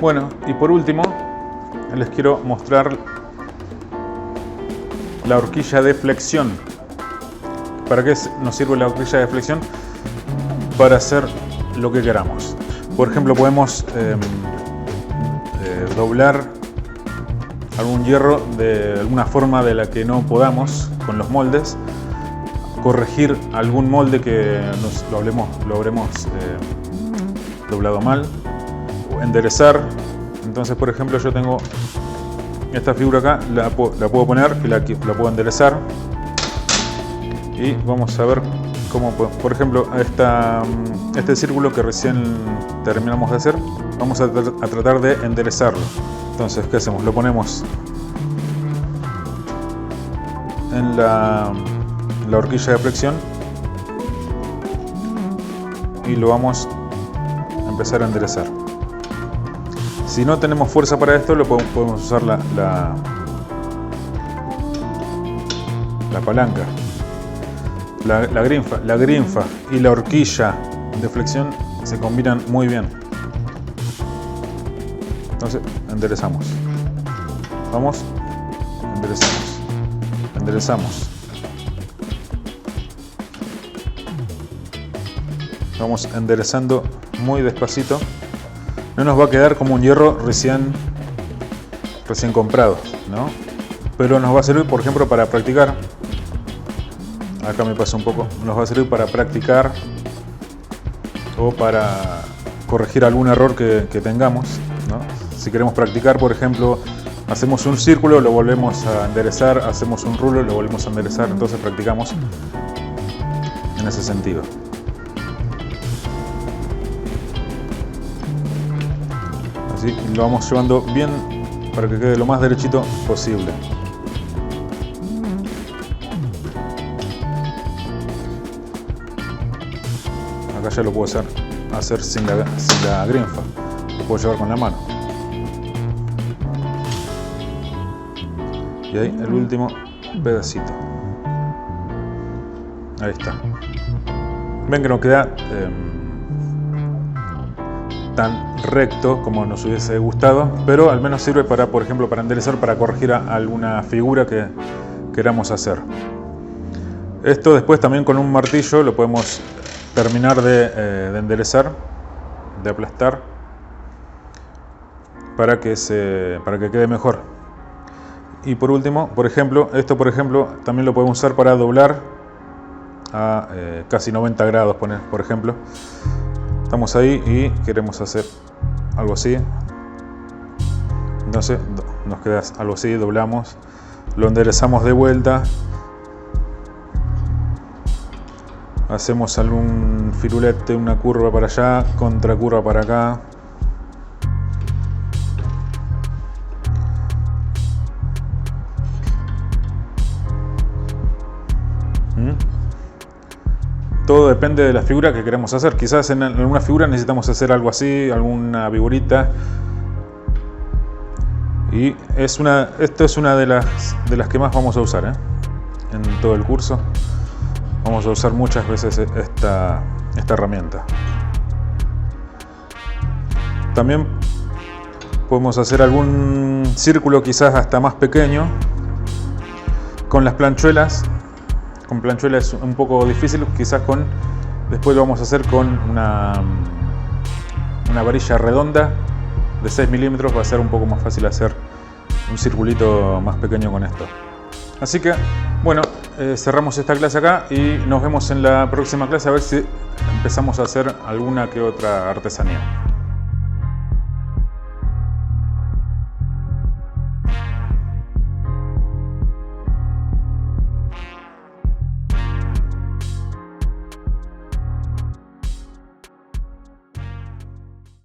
Bueno, y por último les quiero mostrar la horquilla de flexión. ¿Para qué nos sirve la horquilla de flexión? Para hacer lo que queramos. Por ejemplo, podemos doblar algún hierro de alguna forma de la que no podamos con los moldes, corregir algún molde que lo habremos doblado mal, o enderezar. Entonces, por ejemplo, yo tengo esta figura acá, la puedo poner y la puedo enderezar, y vamos a ver cómo, por ejemplo, este círculo que recién terminamos de hacer, vamos a tratar de enderezarlo. Entonces, ¿qué hacemos? Lo ponemos en la horquilla de flexión y lo vamos a empezar a enderezar. Si no tenemos fuerza para esto, podemos usar la palanca. La grinfa y la horquilla de flexión se combinan muy bien. Entonces, enderezamos. Vamos, enderezamos. Enderezamos. Vamos enderezando muy despacito. No nos va a quedar como un hierro recién comprado, ¿no? Pero nos va a servir, por ejemplo, para practicar. Acá me pasa un poco. Nos va a servir para practicar o para corregir algún error que tengamos, ¿no? Si queremos practicar, por ejemplo, hacemos un círculo, lo volvemos a enderezar, hacemos un rulo, lo volvemos a enderezar. Entonces practicamos en ese sentido. Así lo vamos llevando bien para que quede lo más derechito posible. Acá ya lo puedo hacer sin la grinfa, lo puedo llevar con la mano. Y ahí el último pedacito. Ahí está. Ven que no queda tan recto como nos hubiese gustado, pero al menos sirve para, por ejemplo, para enderezar, para corregir alguna figura que queramos hacer. Esto después también con un martillo lo podemos terminar de enderezar, de aplastar, para que quede mejor. Y por último, por ejemplo, esto también lo podemos usar para doblar a casi 90 grados, por ejemplo. Estamos ahí y queremos hacer algo así. Entonces nos queda algo así, doblamos, lo enderezamos de vuelta, hacemos algún firulete, una curva para allá, contracurva para acá. Todo depende de la figura que queremos hacer. Quizás en alguna figura necesitamos hacer algo así, alguna figurita. Y esto es una de las que más vamos a usar, en todo el curso. Vamos a usar muchas veces esta herramienta. También podemos hacer algún círculo quizás hasta más pequeño con las planchuelas. Con planchuelas es un poco difícil, quizás después lo vamos a hacer con una varilla redonda de 6 milímetros. Va a ser un poco más fácil hacer un circulito más pequeño con esto. Así que, bueno, cerramos esta clase acá y nos vemos en la próxima clase a ver si empezamos a hacer alguna que otra artesanía.